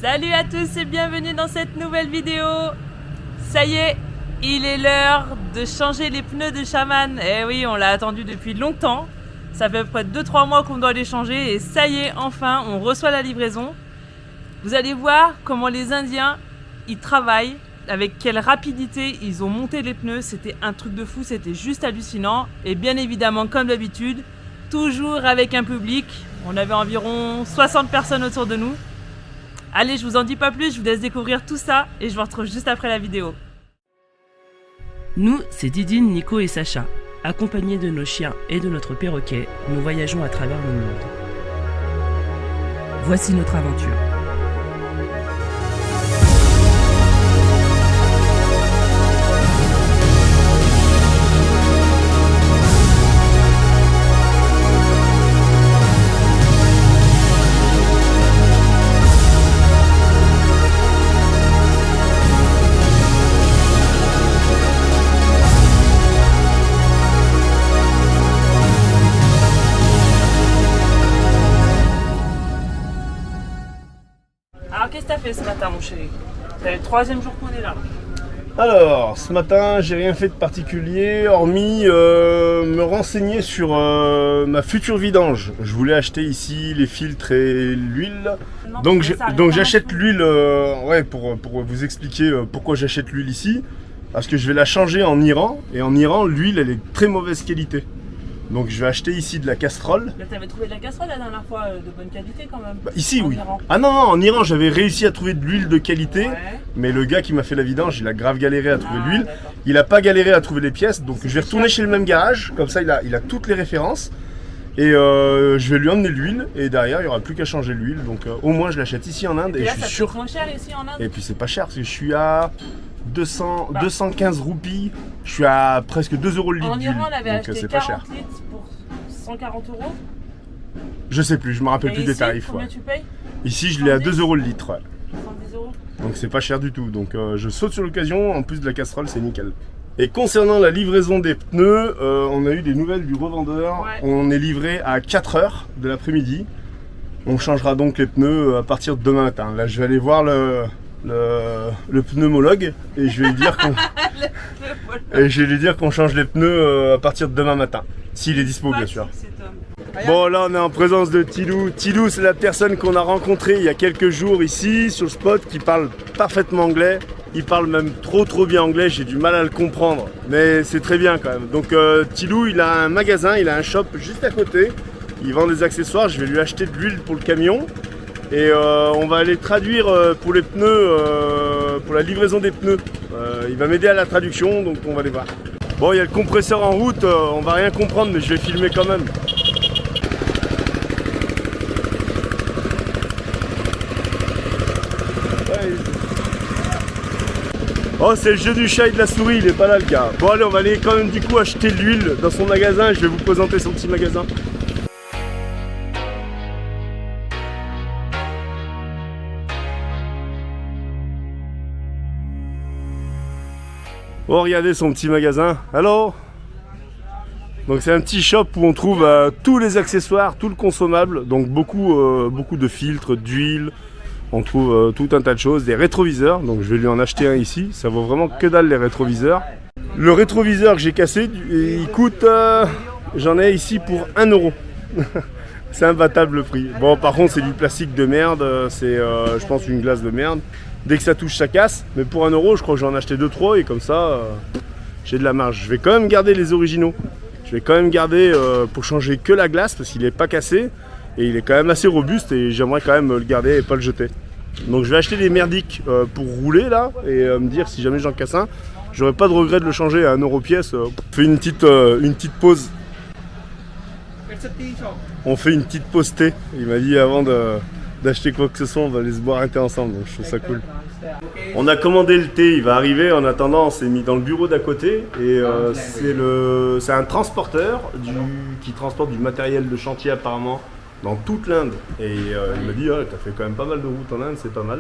Salut à tous et bienvenue dans cette nouvelle vidéo. Ça y est, il est l'heure de changer les pneus de Shaman. Eh oui, on l'a attendu depuis longtemps. Ça fait à peu près 2-3 mois qu'on doit les changer et ça y est, enfin, on reçoit la livraison. Vous allez voir comment les Indiens, ils travaillent, avec quelle rapidité ils ont monté les pneus. C'était un truc de fou, c'était juste hallucinant. Et bien évidemment, comme d'habitude, toujours avec un public. On avait environ 60 personnes autour de nous. Allez, je vous en dis pas plus, je vous laisse découvrir tout ça et je vous retrouve juste après la vidéo. Nous, c'est Didine, Nico et Sacha. Accompagnés de nos chiens et de notre perroquet, nous voyageons à travers le monde. Voici notre aventure. Alors qu'est-ce que t'as fait ce matin mon chéri? C'est le 3e jour qu'on est là. Alors, ce matin, j'ai rien fait de particulier, hormis me renseigner sur ma future vidange. Je voulais acheter ici les filtres et l'huile. Donc j'achète l'huile, pour vous expliquer pourquoi j'achète l'huile ici. Parce que je vais la changer en Iran, et en Iran, l'huile, elle est de très mauvaise qualité. Donc je vais acheter ici de la casserole. Mais t'avais trouvé de la casserole la dernière fois de bonne qualité quand même. Bah, ici en oui. Iran. Ah non, en Iran j'avais réussi à trouver de l'huile de qualité. Ouais. Mais le gars qui m'a fait la vidange, il a grave galéré à trouver l'huile. D'accord. Il a pas galéré à trouver les pièces. Donc je vais retourner chez le même garage. Comme ça il a toutes les références. Et je vais lui emmener l'huile. Et derrière il n'y aura plus qu'à changer l'huile. Donc au moins je l'achète ici en Inde. Et là, je suis ça sûr. coûte moins cher ici en Inde. Et puis c'est pas cher parce que je suis à 215 roupies. Je suis à presque 2 € le litre En d'huile. Iran on avait Donc acheté c'est pas 40 cher. litres pour 140 €. Je sais plus, je me rappelle Et plus ici, des tarifs. combien Ouais. tu payes? Ici je l'ai à 2 € le litre. Ouais. 110 €. Donc c'est pas cher du tout, donc je saute sur l'occasion, en plus de la casserole c'est nickel. Et concernant la livraison des pneus, on a eu des nouvelles du revendeur. Ouais. On est livré à 4 h de l'après-midi. On changera donc les pneus à partir de demain matin. Là je vais aller voir le pneumologue et je vais lui dire qu'on change les pneus à partir de demain matin. S'il est dispo bien sûr. Bon là on est en présence de Tilou. Tilou c'est la personne qu'on a rencontrée il y a quelques jours ici sur le spot qui parle parfaitement anglais. Il parle même trop bien anglais, j'ai du mal à le comprendre. Mais c'est très bien quand même. Donc Tilou il a un magasin, il a un shop juste à côté. Il vend des accessoires, je vais lui acheter de l'huile pour le camion. Et on va aller traduire pour les pneus, pour la livraison des pneus. Il va m'aider à la traduction donc on va aller voir. Bon il y a le compresseur en route, on va rien comprendre mais je vais filmer quand même. Oh c'est le jeu du chat et de la souris, il est pas là le gars. Bon allez on va aller quand même du coup acheter de l'huile dans son magasin, je vais vous présenter son petit magasin. Oh regardez son petit magasin, hello. Donc c'est un petit shop où on trouve tous les accessoires, tout le consommable, donc beaucoup de filtres, d'huile. On trouve tout un tas de choses, des rétroviseurs, donc je vais lui en acheter un ici, ça vaut vraiment que dalle les rétroviseurs. Le rétroviseur que j'ai cassé, il coûte, j'en ai ici pour 1 €. C'est imbattable le prix. Bon par contre c'est du plastique de merde, c'est je pense une glace de merde. Dès que ça touche ça casse, mais pour 1 € je crois que j'en ai acheté 2-3 et comme ça j'ai de la marge. Je vais quand même garder les originaux, je vais quand même garder pour changer que la glace parce qu'il n'est pas cassé. Et il est quand même assez robuste et j'aimerais quand même le garder et pas le jeter. Donc je vais acheter des merdiques pour rouler là et me dire si jamais j'en casse un, j'aurais pas de regret de le changer à 1 € pièce. On fait une petite pause. On fait une petite pause thé. Il m'a dit avant d'acheter quoi que ce soit, on va aller se boire un thé ensemble, donc je trouve ça cool. On a commandé le thé, il va arriver. En attendant, on s'est mis dans le bureau d'à côté et c'est un transporteur qui transporte du matériel de chantier apparemment dans toute l'Inde. Et il m'a dit ah, t'as fait quand même pas mal de routes en Inde, c'est pas mal.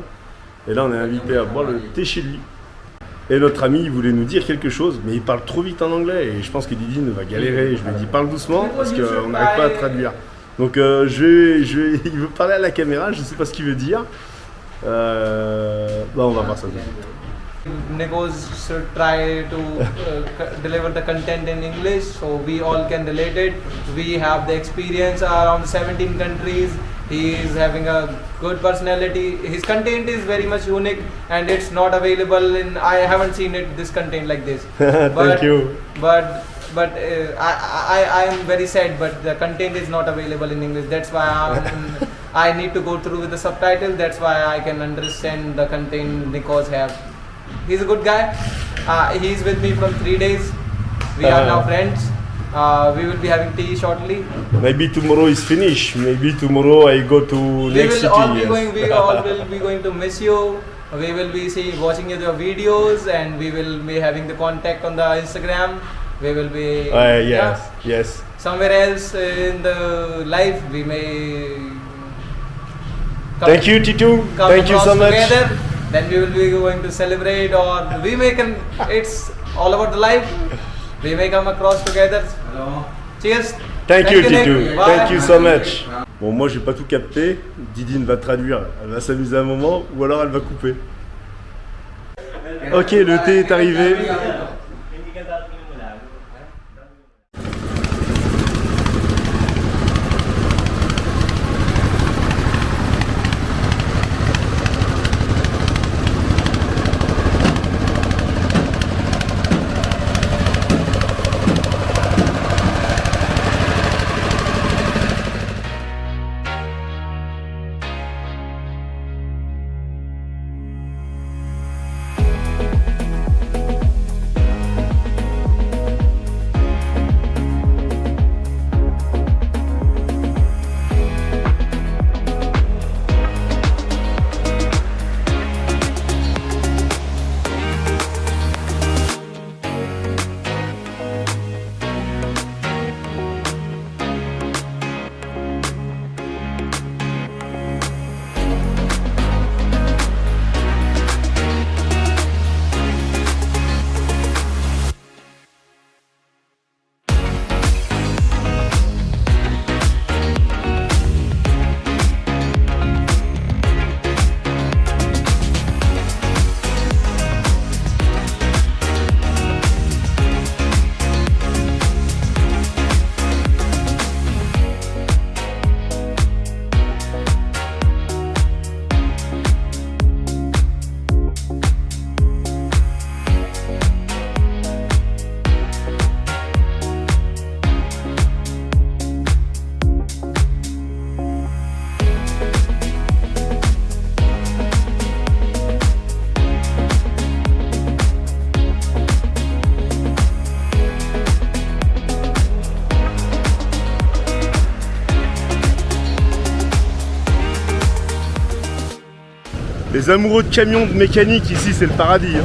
Et là on est invité à boire le thé chez lui. Et notre ami il voulait nous dire quelque chose, mais il parle trop vite en anglais et je pense que Didine va galérer. Je lui ai dit parle doucement parce qu'on n'arrive pas à traduire. Donc il veut parler à la caméra, je ne sais pas ce qu'il veut dire. On va voir ça. Nikos should try to deliver the content in English so we all can relate it. We have the experience around 17 countries. He is having a good personality. His content is very much unique and it's not available in. I haven't seen it this content like this. Thank you. But I am very sad. But the content is not available in English. That's why I need to go through with the subtitle. That's why I can understand the content Nikos have. He's a good guy. He's with me from 3 days. We are now friends. We will be having tea shortly. Maybe tomorrow is finished. Maybe tomorrow I go to next city. We all will be going to miss you. We will be watching your videos, and we will be having the contact on the Instagram. We will be yes. Somewhere else in the life we may. Thank you, Titu. Thank you so much. Together. Then we will be going to celebrate, or we may it's all about the life. We may come across together. Cheers. Thank you, Titu. Thank you so much. Bon, moi j'ai pas tout capté. Didine va traduire. Elle va s'amuser un moment, ou alors elle va couper. Ok, le thé est arrivé. Les amoureux de camions, de mécanique, ici c'est le paradis.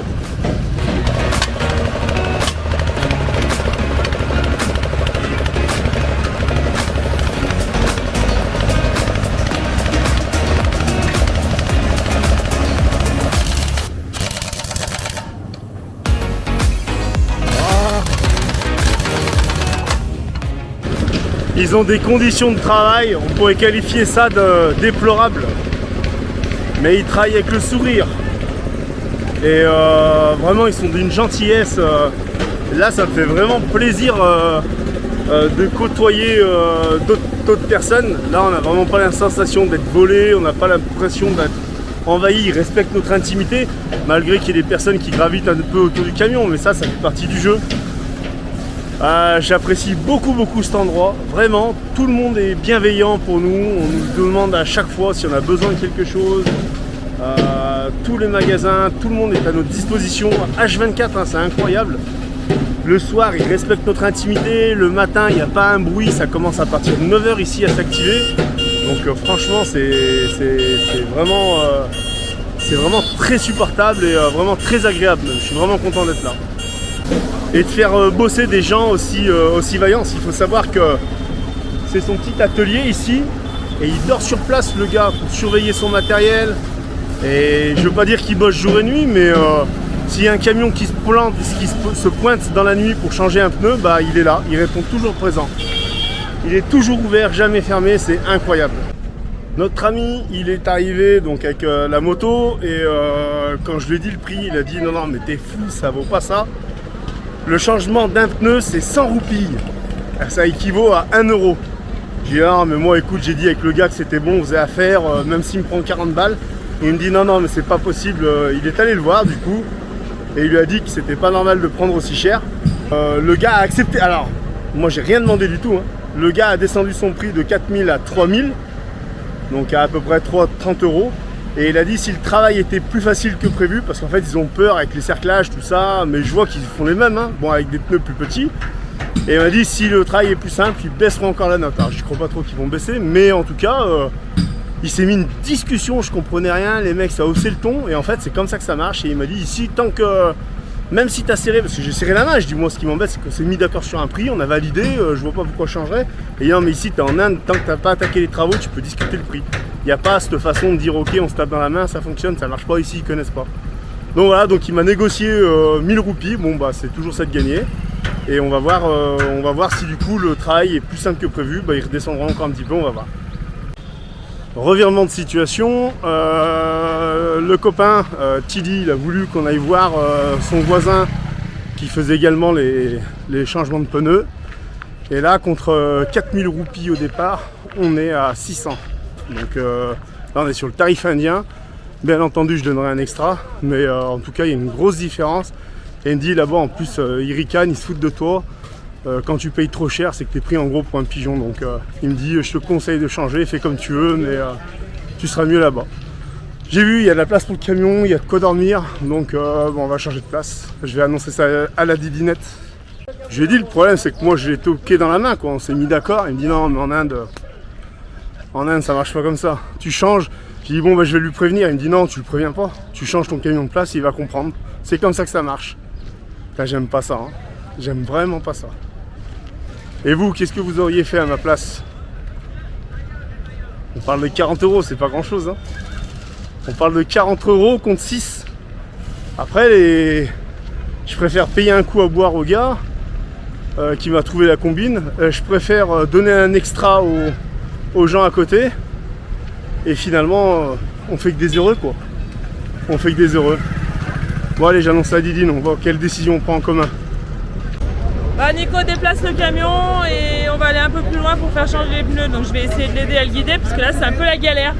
Ils ont des conditions de travail, on pourrait qualifier ça de déplorables. Mais ils travaillent avec le sourire. Et vraiment ils sont d'une gentillesse. Là ça me fait vraiment plaisir de côtoyer d'autres personnes. Là on n'a vraiment pas la sensation d'être volé, on n'a pas l'impression d'être envahi. Ils respectent notre intimité, malgré qu'il y ait des personnes qui gravitent un peu autour du camion, mais ça fait partie du jeu. J'apprécie beaucoup cet endroit, vraiment, tout le monde est bienveillant pour nous, on nous demande à chaque fois si on a besoin de quelque chose, tous les magasins, tout le monde est à notre disposition, H24, hein, c'est incroyable. Le soir, ils respectent notre intimité, le matin, il n'y a pas un bruit, ça commence à partir de 9 h ici à s'activer, donc franchement, c'est vraiment très supportable et vraiment très agréable, je suis vraiment content d'être là. Et de faire bosser des gens aussi vaillants. Il faut savoir que c'est son petit atelier ici et il dort sur place le gars pour surveiller son matériel. Et je veux pas dire qu'il bosse jour et nuit, mais s'il y a un camion qui se pointe dans la nuit pour changer un pneu, bah il est là, il répond toujours présent. Il est toujours ouvert, jamais fermé, c'est incroyable. Notre ami, il est arrivé donc avec la moto et quand je lui ai dit le prix, il a dit non mais t'es fou, ça vaut pas ça. Le changement d'un pneu c'est 100 roupies, ça équivaut à 1 euro. J'ai dit non mais moi écoute, j'ai dit avec le gars que c'était bon, on faisait affaire, même s'il me prend 40 balles. Et il me dit non mais c'est pas possible, il est allé le voir du coup et il lui a dit que c'était pas normal de prendre aussi cher. Le gars a accepté, alors moi j'ai rien demandé du tout, hein. Le gars a descendu son prix de 4000 à 3000. Donc à peu près 30 euros. Et il a dit si le travail était plus facile que prévu, parce qu'en fait ils ont peur avec les cerclages, tout ça, mais je vois qu'ils font les mêmes, hein. Bon avec des pneus plus petits. Et il m'a dit si le travail est plus simple, ils baisseront encore la note. Alors je crois pas trop qu'ils vont baisser, mais en tout cas, il s'est mis une discussion, je comprenais rien, les mecs ça a haussé le ton, et en fait c'est comme ça que ça marche. Et il m'a dit ici tant que... Même si tu as serré, parce que j'ai serré la main, je dis moi ce qui m'embête c'est qu'on s'est mis d'accord sur un prix, on a validé, je vois pas pourquoi je changerais. Et non mais ici tu es en Inde, tant que tu n'as pas attaqué les travaux, tu peux discuter le prix. Il n'y a pas cette façon de dire ok on se tape dans la main, ça fonctionne, ça marche pas ici, ils connaissent pas. Donc voilà, donc il m'a négocié 1000 roupies, bon bah c'est toujours ça de gagner. Et on va voir si du coup le travail est plus simple que prévu, bah, il redescendra encore un petit peu, on va voir. Revirement de situation, le copain Tilly, il a voulu qu'on aille voir son voisin qui faisait également les changements de pneus. Et là, contre 4000 roupies au départ, on est à 600. Donc là, on est sur le tarif indien. Bien entendu, je donnerai un extra, mais en tout cas, il y a une grosse différence. Et il me dit là-bas, en plus, ils ricanent, ils se foutent de toi. Quand tu payes trop cher, c'est que tu es pris en gros pour un pigeon. Donc il me dit je te conseille de changer, fais comme tu veux, mais tu seras mieux là-bas. J'ai vu, il y a de la place pour le camion, il y a de quoi dormir, donc bon, on va changer de place. Je vais annoncer ça à la didinette. Je lui ai dit le problème c'est que moi j'ai été ok dans la main, quoi. On s'est mis d'accord. Il me dit non mais en Inde ça marche pas comme ça. Tu changes. J'ai dit bon bah je vais lui prévenir. Il me dit non tu le préviens pas. Tu changes ton camion de place, il va comprendre. C'est comme ça que ça marche. Là j'aime pas ça, hein. J'aime vraiment pas ça. Et vous, qu'est-ce que vous auriez fait à ma place? On parle de 40 euros, c'est pas grand chose, hein. On parle de 40 euros contre 6. Après, je préfère payer un coup à boire au gars qui m'a trouvé la combine. Je préfère donner un extra aux gens à côté. Et finalement, on fait que des heureux, quoi. On fait que des heureux. Bon allez, j'annonce la Didine, on voit quelle décision on prend en commun. Bah, Nico déplace le camion et on va aller un peu plus loin pour faire changer les pneus. Donc je vais essayer de l'aider à le guider parce que là c'est un peu la galère.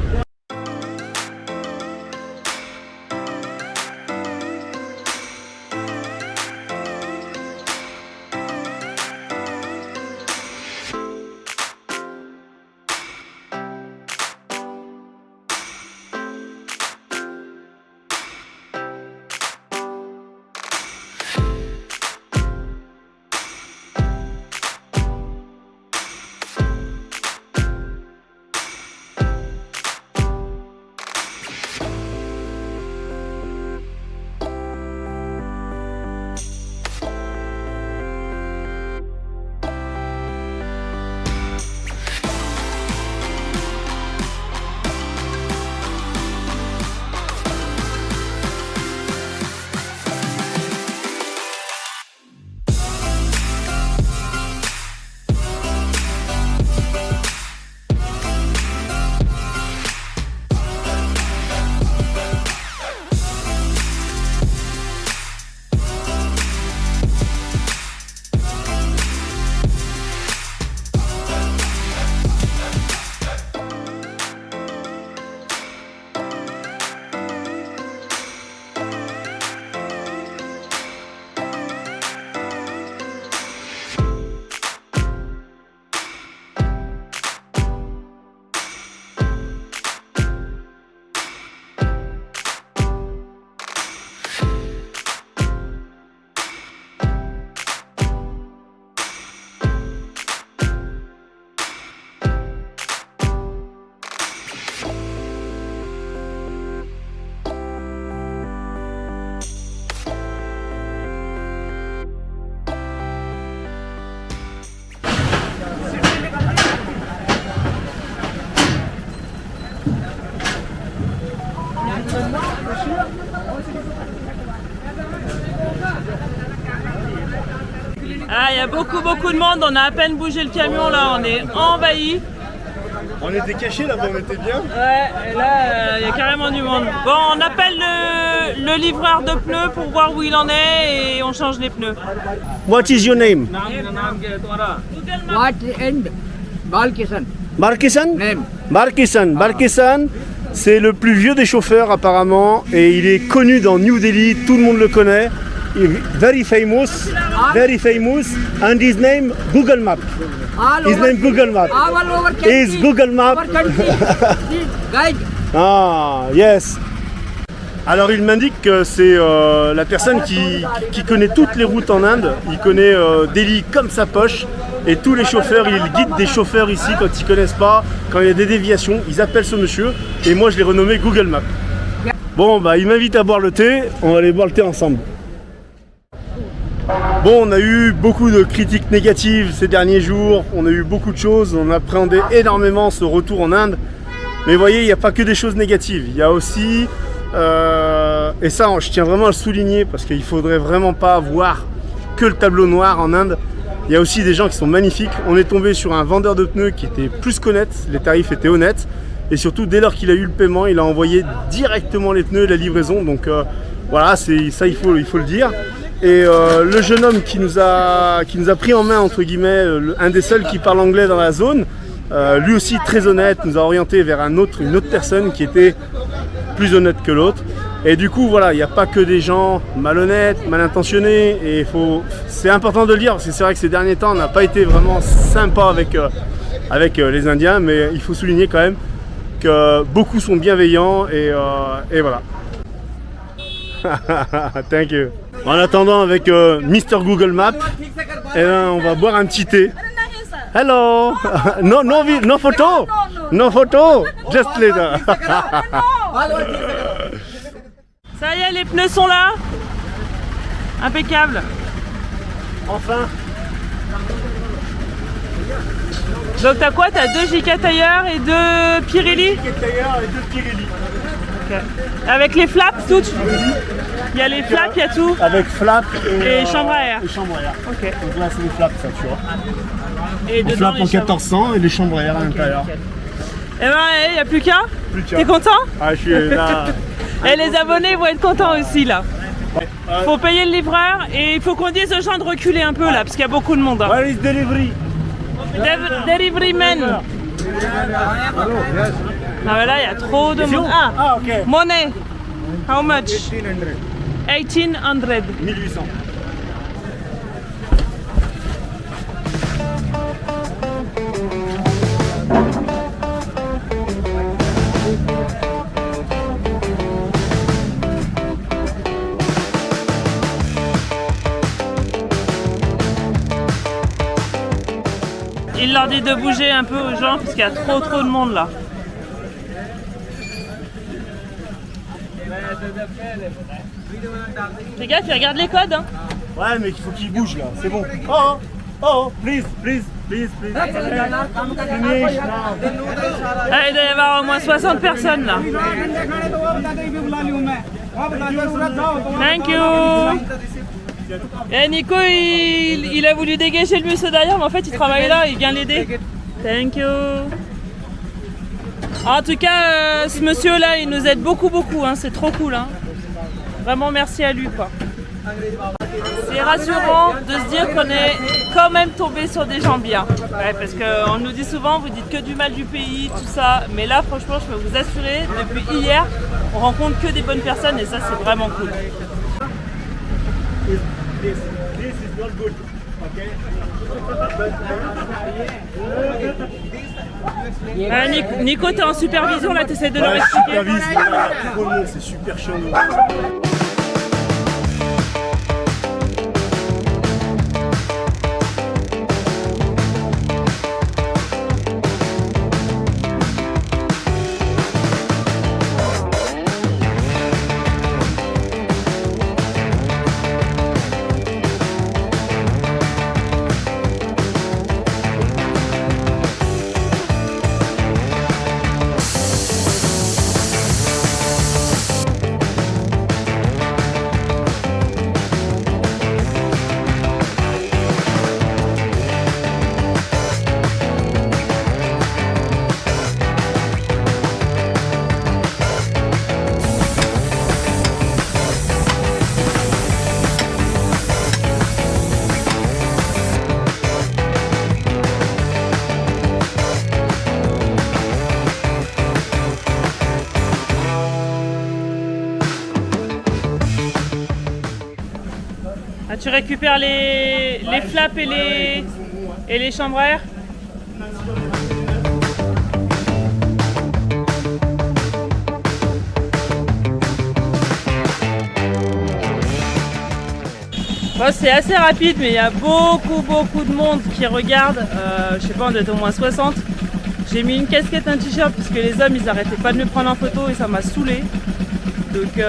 Ah, il y a beaucoup de monde, on a à peine bougé le camion là, on est envahi. On était cachés là-bas, on était bien. Ouais, et là, il y a carrément du monde. Bon, on appelle le livreur de pneus pour voir où il en est et on change les pneus. What is your name? What and Balkishan Markisan? name? Markisan. Markisan, c'est le plus vieux des chauffeurs apparemment et il est connu dans New Delhi, tout le monde le connaît. Very famous, and his name Google Map. All His over, name Google Map. all over country. Is Google Map. Our country. This guide. Ah, yes. Alors il m'indique que c'est la personne qui connaît toutes les routes en Inde. Il connaît Delhi comme sa poche. Et tous les chauffeurs, il guide des chauffeurs ici quand ils connaissent pas, quand il y a des déviations, ils appellent ce monsieur. Et moi je l'ai renommé Google Map. Bon bah il m'invite à boire le thé, on va aller boire le thé ensemble. Bon, on a eu beaucoup de critiques négatives ces derniers jours, on a eu beaucoup de choses, on appréhendait énormément ce retour en Inde. Mais vous voyez, il n'y a pas que des choses négatives, il y a aussi, et ça je tiens vraiment à le souligner parce qu'il ne faudrait vraiment pas voir que le tableau noir en Inde. Il y a aussi des gens qui sont magnifiques. On est tombé sur un vendeur de pneus qui était plus qu'honnête, les tarifs étaient honnêtes. Et surtout, dès lors qu'il a eu le paiement, il a envoyé directement les pneus et la livraison. Donc voilà, c'est ça, il faut le dire. Et le jeune homme qui nous a pris en main, entre guillemets, un des seuls qui parle anglais dans la zone, lui aussi très honnête, nous a orienté vers une autre personne qui était plus honnête que l'autre. Et du coup, voilà, il n'y a pas que des gens malhonnêtes, mal intentionnés. Et c'est important de le dire, parce que c'est vrai que ces derniers temps, on n'a pas été vraiment sympa avec les Indiens. Mais il faut souligner quand même que beaucoup sont bienveillants et voilà. Thank you. En attendant, avec Mr Google Maps, eh ben, on va boire un petit thé. Hello. No photo. No photo. Just later. Ça y est, les pneus sont là. Impeccable. Enfin. Donc t'as quoi? T'as 2 JK Tailleur et 2 Pirelli? Tailleur et 2 Pirelli. Okay. Avec les flaps, tout? Il y a les flaps, il y a tout? Avec flap et chambre à air. Et chambre à air. Ok. Donc là c'est les flaps, ça tu vois. Et Les dedans, flaps en 1400 et les chambres à air à l'intérieur. Eh ben, il n'y a plus qu'à. Plus qu'à. T'es content? Ah, je suis là. Et les abonnés vont être contents aussi là. Faut payer le livreur et il faut qu'on dise aux gens de reculer un peu là parce qu'il y a beaucoup de monde. Hein. Where is delivery? Delivery man. Ah voilà, il y a trop de monde. Ah, ok. Money. How much? 1800. 1800. Il leur dit de bouger un peu aux gens parce qu'il y a trop de monde là. Fais gaffe, il regarde les codes. Hein. Ouais, mais il faut qu'il bouge là, c'est bon. Oh, please. Finish now. Ah, il doit y avoir au moins 60 personnes là. Thank you. Et Nico, il a voulu dégager le monsieur derrière, mais en fait il travaille là, il vient l'aider. Thank you. En tout cas, ce monsieur là, il nous aide beaucoup, hein, c'est trop cool. Hein. Vraiment merci à lui quoi. C'est rassurant de se dire qu'on est quand même tombé sur des gens bien. Ouais, parce qu'on nous dit souvent, vous dites que du mal du pays, tout ça. Mais là, franchement, je peux vous assurer, depuis hier, on rencontre que des bonnes personnes et ça, c'est vraiment cool. This is not good. Okay? Nico, t'es en supervision là, t'essaies de leur expliquer. Supervise, trop long, c'est super chiant. tu récupères les flaps et les chambres à air. Bon, c'est assez rapide, mais il y a beaucoup de monde qui regarde. Je sais pas, on doit être au moins 60. J'ai mis une casquette, un t-shirt, parce que les hommes ils arrêtaient pas de me prendre en photo et ça m'a saoulé. Donc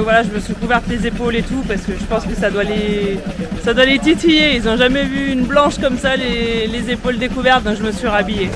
voilà, je me suis couverte les épaules et tout, parce que je pense que ça doit les titiller. Ils ont jamais vu une blanche comme ça, les épaules découvertes, donc je me suis rhabillée.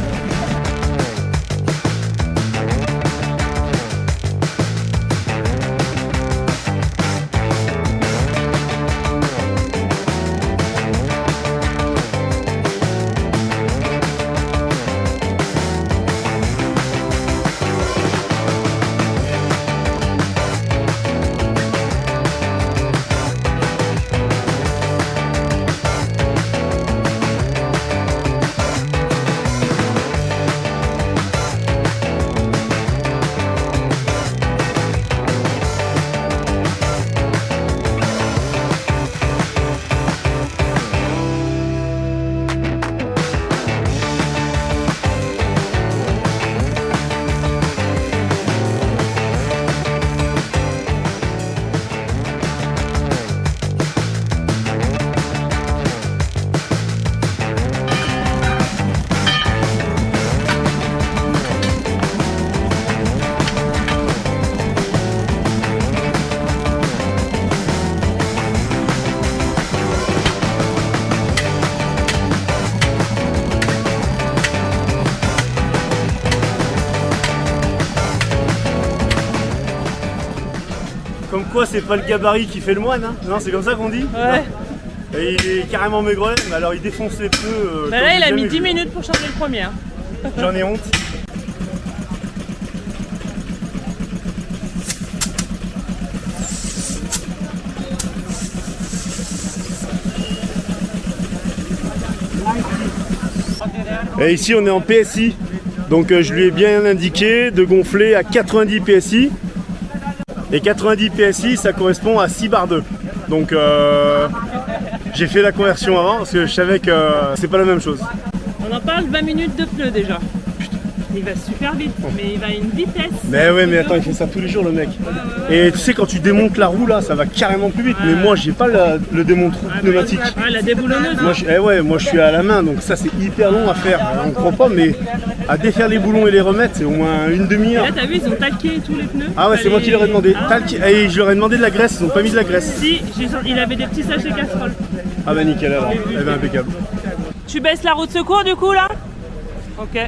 Comme quoi, c'est pas le gabarit qui fait le moine, hein. Non, c'est comme ça qu'on dit. Ouais. Et il est carrément maigret, mais alors il défonce les pneus. Bah là, il a mis 10 minutes pour changer le premier. Hein. J'en ai honte. Et ici, on est en PSI. Donc je lui ai bien indiqué de gonfler à 90 PSI. Et 90 PSI, ça correspond à 6 bar 2. Donc j'ai fait la conversion avant parce que je savais que c'est pas la même chose. On en parle 20 minutes de pneus déjà. Il va super vite, mais il va à une vitesse. Mais ouais, mais attends, il fait ça tous les jours le mec. Et tu sais, quand tu démontes la roue là, ça va carrément plus vite. Mais moi, j'ai pas le démonte pneumatique. Ah, la déboulonneuse. Moi, je suis à la main, donc ça c'est hyper long à faire. On comprend pas, mais à défaire les boulons et les remettre, c'est au moins une demi-heure. Là, t'as vu, ils ont talqué tous les pneus. Ah ouais, c'est moi qui leur ai demandé. Et je leur ai demandé de la graisse, ils ont pas mis de la graisse. Si, il avait des petits sachets casseroles. Ah bah nickel alors, eh ben impeccable. Tu baisses la roue de secours du coup là? Ok.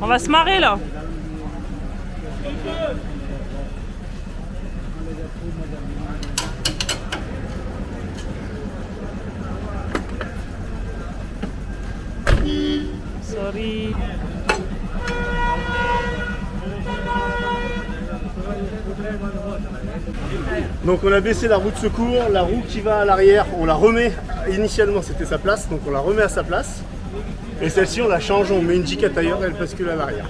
On va se marrer là. Sorry. Donc on a baissé la roue de secours, la roue qui va à l'arrière, on la remet, initialement c'était sa place, donc on la remet à sa place. Et celle-ci on la change, on met une J4 ailleurs et elle bascule à l'arrière.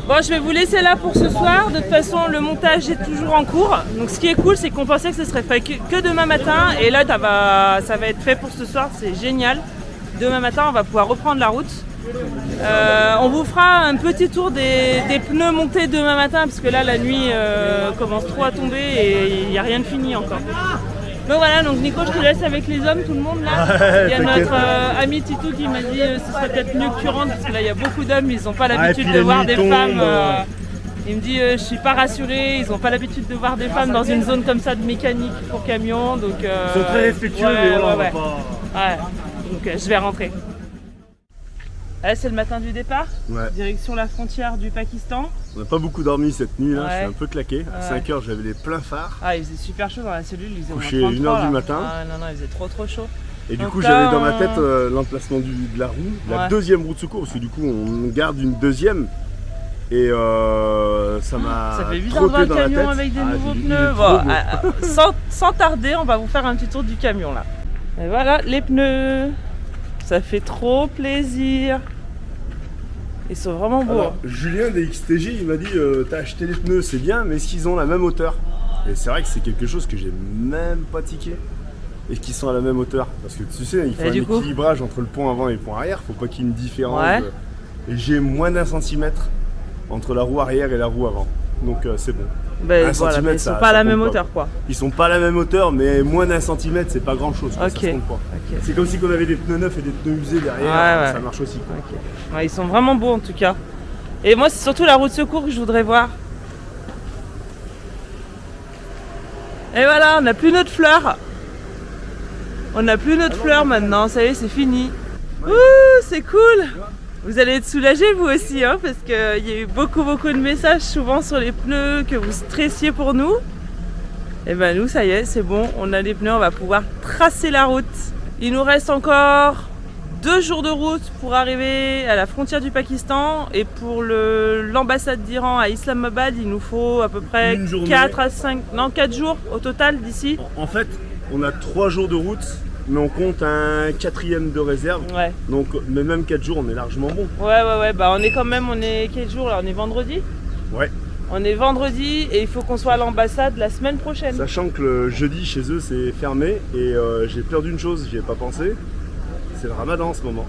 Bon, je vais vous laisser là pour ce soir. De toute façon, le montage est toujours en cours. Donc ce qui est cool, c'est qu'on pensait que ce serait fait que demain matin. Et là, ça va être fait pour ce soir. C'est génial. Demain matin, on va pouvoir reprendre la route. On vous fera un petit tour des pneus montés demain matin. Parce que là, la nuit commence trop à tomber et il n'y a rien de fini encore. Donc voilà, donc Nico, je te laisse avec les hommes, tout le monde là. Il y a notre ami Titou qui m'a dit ce serait peut-être mieux que tu rentres parce que là il y a beaucoup d'hommes, ils n'ont pas l'habitude de voir des femmes. Il me dit je suis pas rassuré, ils ont pas l'habitude de voir des femmes dans une zone comme ça de mécanique pour camion, donc... Ils sont très respectueux, mais voilà, on va pas... Ouais, donc je vais rentrer. Là, c'est le matin du départ, Ouais. direction la frontière du Pakistan. On n'a pas beaucoup dormi cette nuit, là. Ouais. Je suis un peu claqué. À Ouais. 5h, j'avais les pleins phares. Ah, il faisait super chaud dans la cellule, il faisait au moins Couché 33, 1h du là. matin. Ah, non, il faisait trop chaud. Et du Donc coup, là, j'avais dans ma on- tête l'emplacement de la roue, la Ouais. deuxième roue de secours, parce que du coup, on garde une deuxième. Et ça m'a Ça fait bizarre de voir trotté le dans la tête. camion avec des Ah, nouveaux il est pneus. trop Bon, beau. sans tarder, on va vous faire un petit tour du camion là. Et voilà les pneus. Ça fait trop plaisir. Ils sont vraiment beaux. Alors, Julien des XTG, il m'a dit t'as acheté les pneus, c'est bien, mais est-ce qu'ils ont la même hauteur? Et c'est vrai que c'est quelque chose que j'ai même pas tiqué. Et qu'ils sont à la même hauteur. Parce que tu sais, il faut Et un du coup équilibrage entre le pont avant et le pont arrière, faut pas qu'il y ait une différence. Ouais. Et j'ai moins d'1 centimètre entre la roue arrière et la roue avant. Donc c'est bon. Ben, Un voilà, centimètre, mais ils sont ça- pas à ça la compte même pas. hauteur quoi. Ils sont pas à la même hauteur, mais moins d'1 centimètre, c'est pas grand chose. Ok. Ça se compte pas. Ok. C'est comme si on avait des pneus neufs et des pneus usés derrière, Ouais, ça ouais. marche aussi. Quoi. Ok. Ouais, ils sont vraiment beaux en tout cas. Et moi, c'est surtout la roue de secours que je voudrais voir. Et voilà, on n'a plus notre fleur. On n'a plus notre fleur maintenant, ça y est, c'est fini. Ouh, c'est cool. Vous allez être soulagés vous aussi, hein, parce qu'il y a eu beaucoup de messages souvent sur les pneus, que vous stressiez pour nous. Et ben nous, ça y est, c'est bon, on a les pneus, on va pouvoir tracer la route. Il nous reste encore 2 jours de route pour arriver à la frontière du Pakistan, et pour l'ambassade d'Iran à Islamabad, il nous faut à peu près Une journée. 4 jours au total d'ici. En fait, on a 3 jours de route, mais on compte un 4e de réserve. Ouais. Donc, mais même 4 jours, on est largement bon. Ouais, bah on est quel jour là? On est vendredi? Ouais. On est vendredi et il faut qu'on soit à l'ambassade la semaine prochaine. Sachant que le jeudi chez eux c'est fermé et j'ai peur d'une chose, j'y ai pas pensé. C'est le ramadan en ce moment.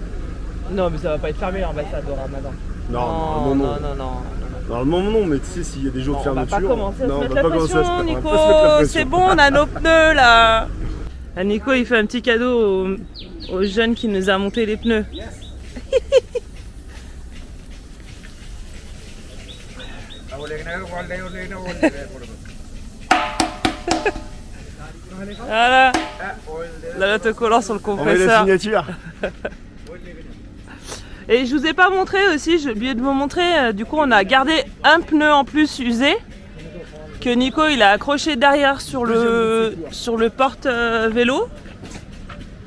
Non mais ça va pas être fermé l'ambassade au Ramadan. Non. non. Normalement non, mais tu sais s'il y a des jours de On va fermeture. pas commencer à non, se on mettre va la pas commencer à pression, on va Nico. pas se mettre la pression. C'est bon, on a nos pneus là. Ah, Nico il fait un petit cadeau aux jeunes qui nous a monté les pneus. Voilà. Là, l'autocollant sur le On met la compresseur. signature. Et je vous ai pas montré aussi, j'ai oublié de vous montrer, du coup on a gardé un pneu en plus usé que Nico il a accroché derrière sur le porte vélo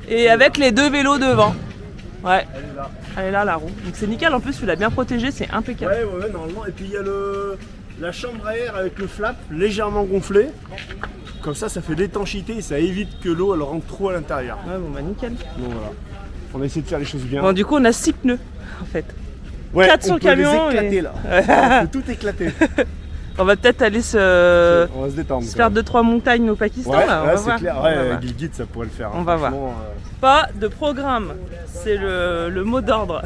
et avec les 2 vélos devant. Ouais, elle est là la roue. Donc c'est nickel, en plus tu l'as bien protégé, c'est impeccable. Ouais, normalement. Et puis il y a la chambre à air avec le flap légèrement gonflé. Comme ça fait l'étanchéité et ça évite que l'eau elle rentre trop à l'intérieur. Ouais, bon bah nickel. Donc voilà. On a essayé de faire les choses bien. Bon du coup on a 6 pneus en fait. Ouais, 4 sur on le peut camion les éclater et- là. On peut tout éclater. On va peut-être aller se On va se détendre. faire 2-3 montagnes au Pakistan Ouais, là, on ouais, va c'est voir. clair. On va Ouais, voir. Gilgit ça pourrait le faire. On va voir. Franchement, Pas de programme, c'est le mot d'ordre.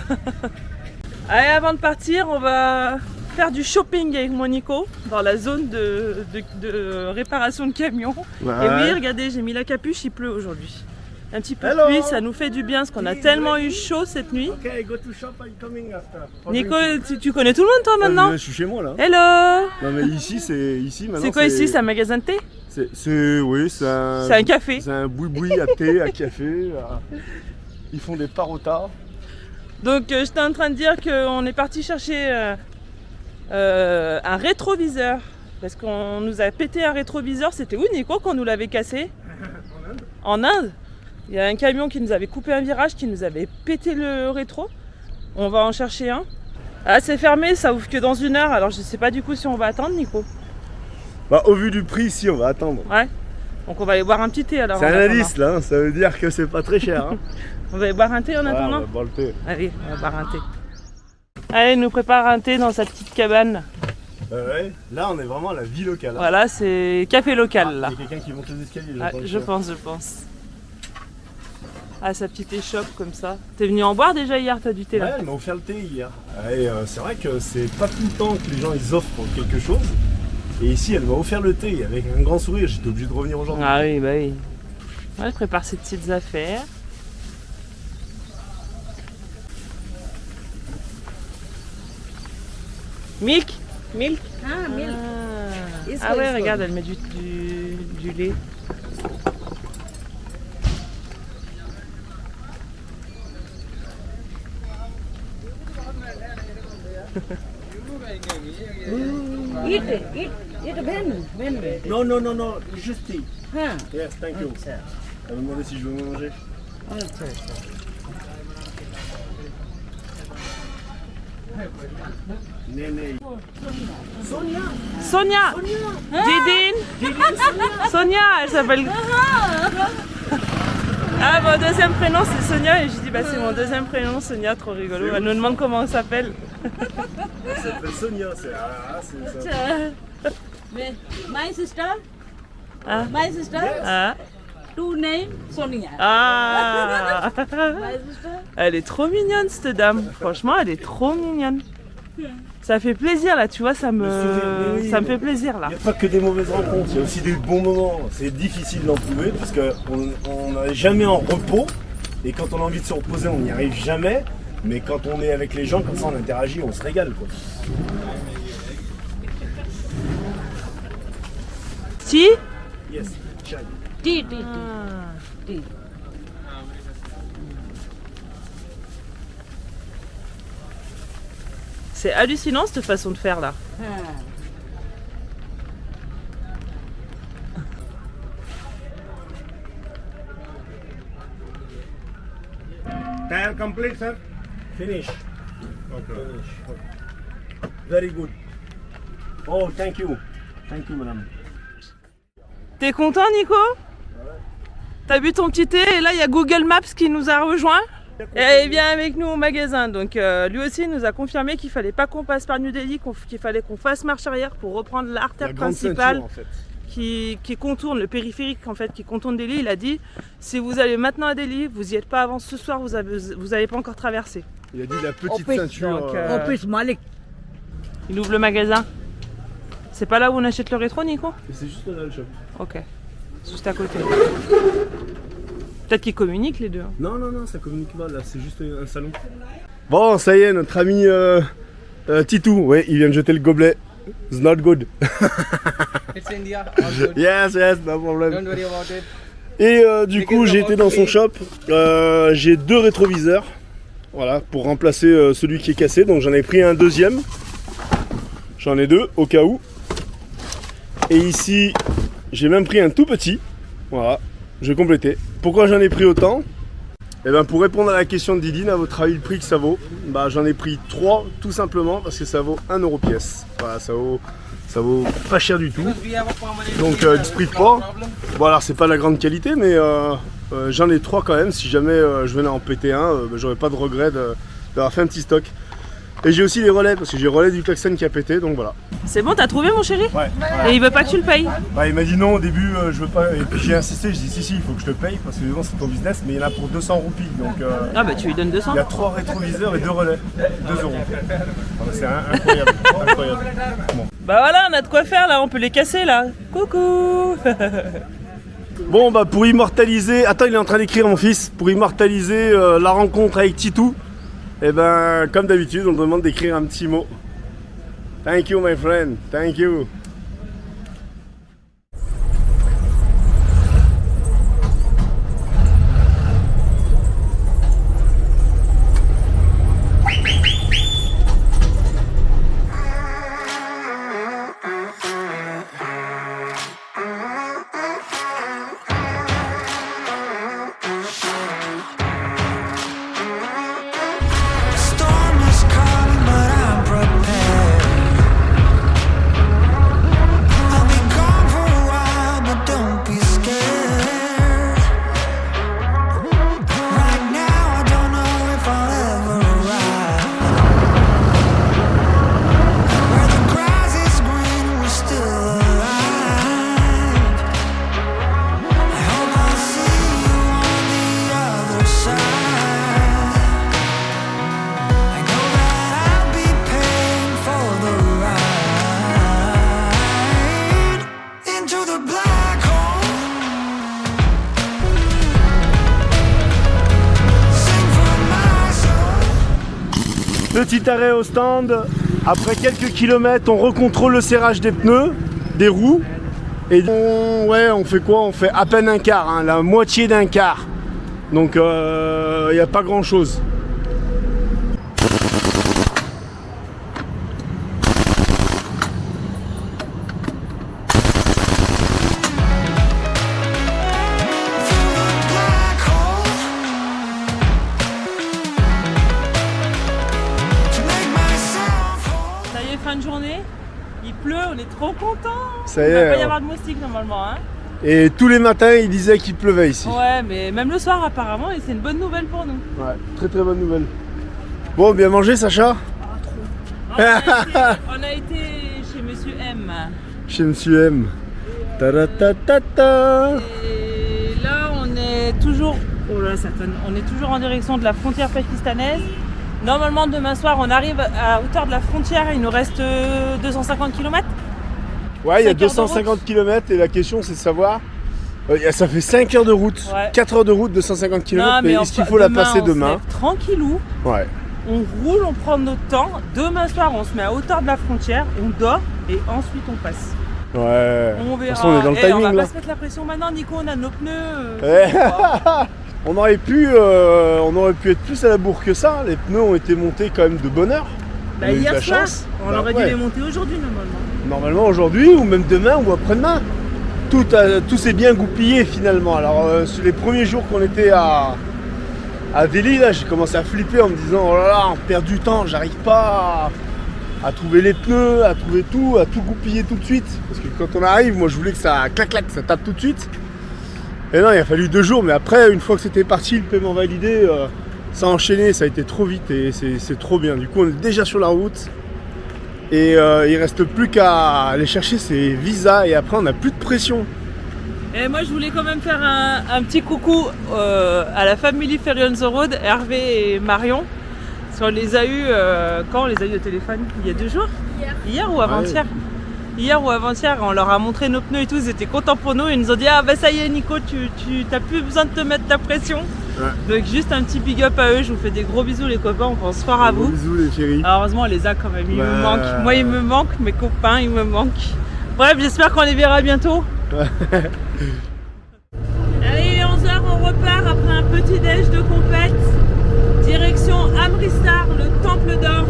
Allez, avant de partir, on va faire du shopping avec mon Nico dans la zone de réparation de camions. Ouais. Et oui, regardez, j'ai mis la capuche, il pleut aujourd'hui. Un petit peu de Hello. pluie, ça nous fait du bien parce qu'on a tellement eu chaud cette nuit. Ok, go to shop, I'm coming after. Nico, tu connais tout le monde toi maintenant? Je suis chez moi là. Hello! Non mais ici maintenant. C'est quoi ici? C'est un magasin de thé? Oui, c'est un. C'est un café. C'est un boui-boui à thé, à café. Ils font des parotas. Donc j'étais en train de dire qu'on est parti chercher un rétroviseur. Parce qu'on nous a pété un rétroviseur. C'était où Nico qu'on nous l'avait cassé? En Inde. Il y a un camion qui nous avait coupé un virage, qui nous avait pété le rétro. On va en chercher un. Ah c'est fermé, ça ouvre que dans 1 heure. Alors je sais pas du coup si on va attendre Nico. Bah au vu du prix, si on va attendre. Ouais. Donc on va aller boire un petit thé alors. C'est en un attendant. indice là, hein, ça veut dire que c'est pas très cher. Hein. On va aller boire un thé en Ouais, attendant. on va boire le thé. Allez, on va boire un thé. Allez, il nous prépare un thé dans sa petite cabane. Ouais. Là on est vraiment à la vie locale. Hein. Voilà, c'est café local Il là. y a quelqu'un qui monte les escaliers. Ah, je pense. Ah, sa petite échoppe comme ça. T'es venu en boire déjà hier, t'as du thé Ouais, là? elle m'a offert le thé hier. Et c'est vrai que c'est pas tout le temps que les gens ils offrent quelque chose. Et ici elle m'a offert le thé avec un grand sourire, j'étais obligé de revenir aujourd'hui. Ah oui, bah oui. Ouais, je prépare ses petites affaires. Mick, Milk. Ah, milk. It's Ah good, ouais, it's regarde, good. elle met du lait. Eat when. Non, non, non, non, juste tea. Huh. Yes, thank you. Elle m'a demandé si je veux manger. Néné. Sonia. Didine. Sonia, elle s'appelle. Ah, mon deuxième prénom c'est Sonia et je dis bah c'est mon deuxième prénom Sonia, trop rigolo. Elle nous demande comment on s'appelle. Elle s'appelle Sonia, c'est ça. My sister, Ah. my sister, Ah. two name Sonia. Ah. My sister. Elle est trop mignonne cette dame. Franchement, elle est trop mignonne. Ça fait plaisir là, tu vois, ça me sourire, fait plaisir là. Il n'y a pas que des mauvaises rencontres, il y a aussi des bons moments. C'est difficile d'en trouver parce qu'on n'est jamais en repos. Et quand on a envie de se reposer, on n'y arrive jamais. Mais quand on est avec les gens, comme ça on interagit, on se régale quoi. Si. Yes, chai. Tea. C'est hallucinant cette façon de faire là. Tire complete, sir? Finish. Okay. Finish. Very good. Oh, thank you. Thank you, madame. T'es content, Nico? T'as bu ton petit thé et là il y a Google Maps qui nous a rejoint et il vient avec nous au magasin. Donc lui aussi il nous a confirmé qu'il fallait pas qu'on passe par New Delhi, qu'il fallait qu'on fasse marche arrière pour reprendre l'artère La grande principale ceinture, en fait. qui contourne le périphérique en fait, qui contourne Delhi. Il a dit si vous allez maintenant à Delhi, vous y êtes pas avant ce soir, vous avez pas encore traversé. Il a dit la petite Office, ceinture. donc, Office Malik. Il ouvre le magasin. C'est pas là où on achète le rétro, Nico? C'est juste là le shop. Ok, c'est juste à côté. Peut-être qu'ils communiquent les deux. Non, non, non, ça communique pas là, c'est juste un salon. Bon, ça y est, notre ami Titou, ouais, il vient de jeter le gobelet. It's not good. It's India, all good. Yes, yes, no problem. Don't worry about it. Et du coup, j'ai été dans son shop. J'ai 2 rétroviseurs. Voilà, pour remplacer celui qui est cassé. Donc j'en ai pris un deuxième. J'en ai 2 au cas où. Et ici, j'ai même pris un tout petit. Voilà, je vais compléter. Pourquoi j'en ai pris autant? Eh bien, pour répondre à la question de Didine, à votre avis, le prix que ça vaut, bah, j'en ai pris 3 tout simplement parce que ça vaut 1 euro pièce. Voilà, ça vaut pas cher du tout. Donc, dispute pas. Bon, alors, c'est pas la grande qualité, mais j'en ai 3 quand même. Si jamais je venais en péter un, bah, j'aurais pas de regret d'avoir fait un petit stock. Et j'ai aussi les relais parce que j'ai le relais du klaxon qui a pété, donc voilà. C'est bon, t'as trouvé mon chéri? Ouais. Et il veut pas que tu le payes? Bah, il m'a dit non au début, je veux pas. Et puis j'ai insisté, je dis si, il faut que je te paye parce que évidemment c'est ton business, mais il y en a pour 200 roupies. Donc Ah bah tu lui donnes 200. il y a 3 rétroviseurs et 2 relais. 2 euros. Ah, bah, c'est incroyable. Incroyable. Bon. Bah voilà, on a de quoi faire là, on peut les casser là. Coucou. Bon, bah pour immortaliser. Attends, il est en train d'écrire mon fils. Pour immortaliser la rencontre avec Titou, et ben comme d'habitude, on me demande d'écrire un petit mot. Thank you my friend, thank you. Storm is coming, but I'm prepared. I'll be gone for a while, but don't be scared. Right now, I don't know if I'll ever arrive. Where the grass is green, we're still alive. I hope I'll see you on the other side. I know that I'll be paying for the ride into the black hole. Sing for my soul. Petit arrêt au stand Après quelques kilomètres, on recontrôle le serrage des pneus, des roues. Et on fait quoi? On fait à peine un quart, hein, la moitié d'un quart. Donc il n'y a pas grand chose. black hole to make myself whole. Ça y est, fin de journée. Il pleut, on est trop contents. Ça y Il va est, pas y ouais. avoir de moustiques normalement. Hein. Et tous les matins, il disait qu'il pleuvait ici. Ouais, mais même le soir apparemment, et c'est une bonne nouvelle pour nous. Ouais, très très bonne nouvelle. Bon, bien mangé, Sacha? On a été chez Monsieur M. Chez Monsieur M. Ta-da-ta-ta-ta. Et là, on est toujours. Oh là, ça tonne. On est toujours en direction de la frontière pakistanaise. Normalement, demain soir, on arrive à hauteur de la frontière. Il nous reste 250 km. Ouais, il y a 5 heures de 250 km et la question c'est de savoir. Ça fait 5 heures de route, Ouais. 4 heures de route de 150 km, mais est-ce qu'il faut la passer on se demain? lève tranquillou. Ouais. On roule, on prend notre temps. Demain soir, on se met à hauteur de la frontière, on dort et ensuite on passe. Ouais. On De verra. toute façon, on est dans le On timing va là. pas se mettre la pression maintenant, Nico. On a nos pneus. Ouais. On aurait pu être plus à la bourre que ça. Les pneus ont été montés quand même de bonne heure. Bah, On a eu de hier la soir, chance. on Bah, aurait ouais. dû les monter aujourd'hui normalement. Normalement aujourd'hui ou même demain ou après-demain. Tout s'est bien goupillé finalement. Alors sur les premiers jours qu'on était à Delhi, là, j'ai commencé à flipper en me disant oh là là, on perd du temps, j'arrive pas à trouver les pneus, à trouver tout, à tout goupiller tout de suite. Parce que quand on arrive, moi je voulais que ça clac clac, ça tape tout de suite. Et non, il a fallu 2 jours, mais après, une fois que c'était parti, le paiement validé, ça a enchaîné, ça a été trop vite et c'est trop bien. Du coup, on est déjà sur la route. Et il reste plus qu'à aller chercher ses visas et après on n'a plus de pression. Et moi, je voulais quand même faire un petit coucou à la famille Ferry on the Road, Hervé et Marion. Parce qu'on les a eus, quand on les a eus au téléphone? Il y a 2 jours? Hier ou avant-hier? Hier ou avant-hier, on leur a montré nos pneus et tout, ils étaient contents pour nous. Ils nous ont dit ah bah ça y est Nico, tu t'as plus besoin de te mettre ta pression. Ouais. Donc juste un petit big up à eux, je vous fais des gros bisous les copains, on pense fort à vous. Bisous les chéris. Alors, heureusement on les a quand même, ils Bah. me manquent. Moi ils me manquent, mes copains ils me manquent. Bref, j'espère qu'on les verra bientôt. Allez, il est 11h, on repart après un petit déj de compète. Direction Amritsar, le temple d'or.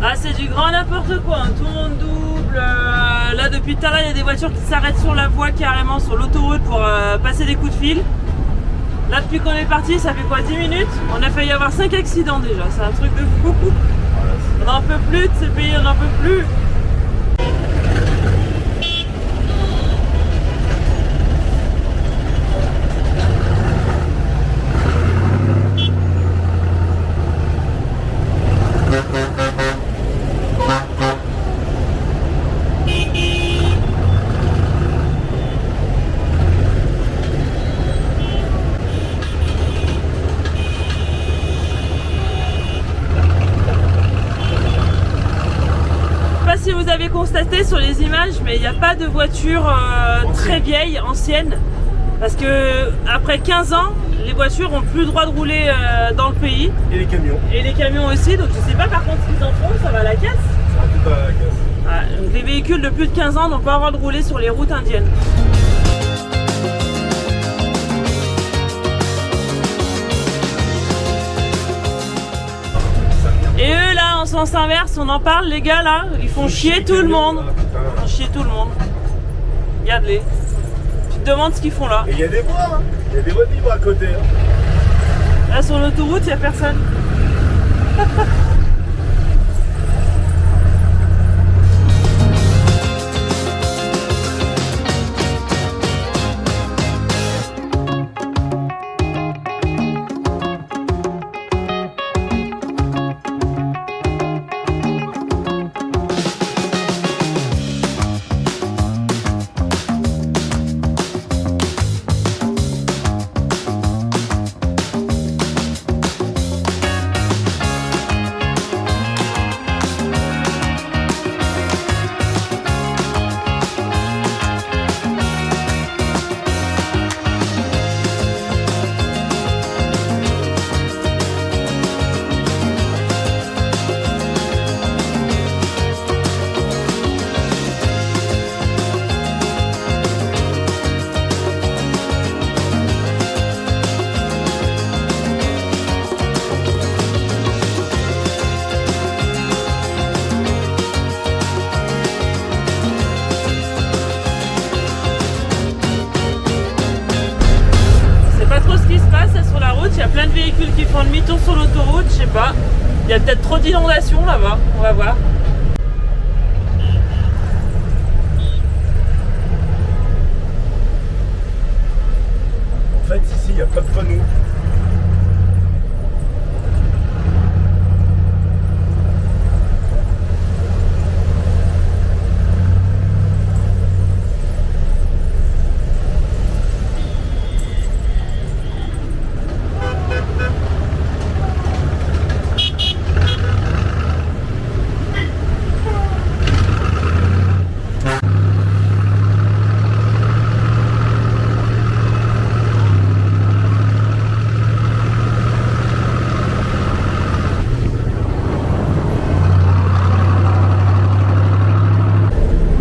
Ah, c'est du grand n'importe quoi, hein. Tout le monde double. Là, depuis tout à l'heure, il y a des voitures qui s'arrêtent sur la voie carrément, sur l'autoroute pour passer des coups de fil. Là, depuis qu'on est parti, ça fait quoi, 10 minutes? On a failli avoir 5 accidents déjà, c'est un truc de fou. On n'en peut plus de ce pays, on n'en peut plus. Je sais pas si vous avez constaté sur les images, mais il n'y a pas de voiture très vieille, ancienne. Parce que après 15 ans, les voitures ont plus le droit de rouler dans le pays. Et les camions. Et les camions aussi, donc je sais pas par contre ce qu'ils en font, ça va à la caisse. Ça va tout à la caisse. Ouais, donc les véhicules de plus de 15 ans n'ont pas le droit de rouler sur les routes indiennes. Et eux là, en sens inverse, on en parle les gars là, ils font chier tout le monde. Ils font chier tout le monde. Regarde-les. Tu te demandes ce qu'ils font là. Et il y a des voies, hein. Il y a des voies libres à côté. Hein. Là sur l'autoroute, il n'y a personne. il y a plein de véhicules qui font demi-tour sur l'autoroute, je sais pas. Il y a peut-être trop d'inondations là-bas, on va voir. En fait, ici, il n'y a pas de panneau.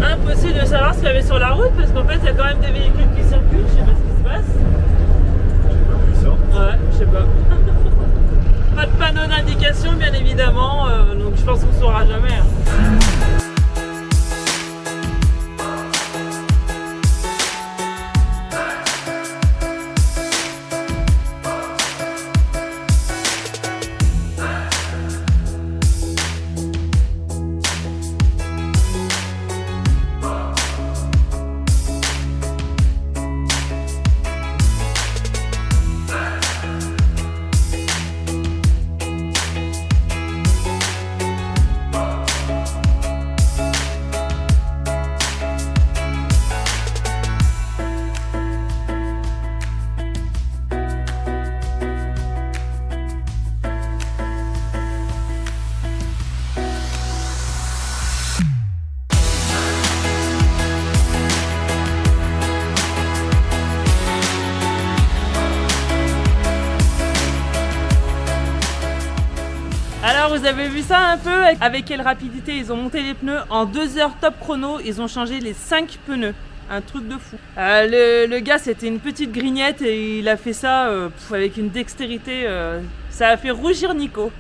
Impossible de savoir ce qu'il y avait sur la route parce qu'en fait il y a quand même des véhicules qui circulent, je sais pas ce qui se passe. Ouais, je sais pas. Pas de panneau d'indication bien évidemment, donc je pense qu'on saura jamais. Hein. Alors vous avez vu ça un peu, avec quelle rapidité ils ont monté les pneus en 2 heures top chrono, ils ont changé les 5 pneus, un truc de fou. Le gars c'était une petite grignette et il a fait ça avec une dextérité, ça a fait rougir Nico.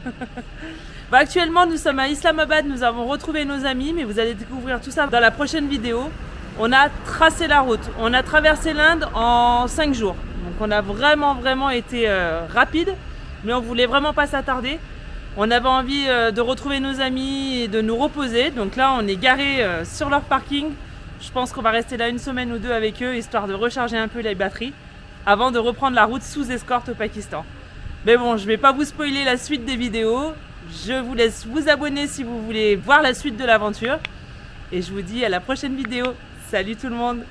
Bah, actuellement nous sommes à Islamabad, nous avons retrouvé nos amis, mais vous allez découvrir tout ça dans la prochaine vidéo. On a tracé la route, on a traversé l'Inde en 5 jours, donc on a vraiment été rapide, mais on voulait vraiment pas s'attarder. On avait envie de retrouver nos amis et de nous reposer. Donc là, on est garé sur leur parking. Je pense qu'on va rester là 1 semaine ou 2 avec eux, histoire de recharger un peu les batteries, avant de reprendre la route sous escorte au Pakistan. Mais bon, je vais pas vous spoiler la suite des vidéos. Je vous laisse vous abonner si vous voulez voir la suite de l'aventure. Et je vous dis à la prochaine vidéo. Salut tout le monde!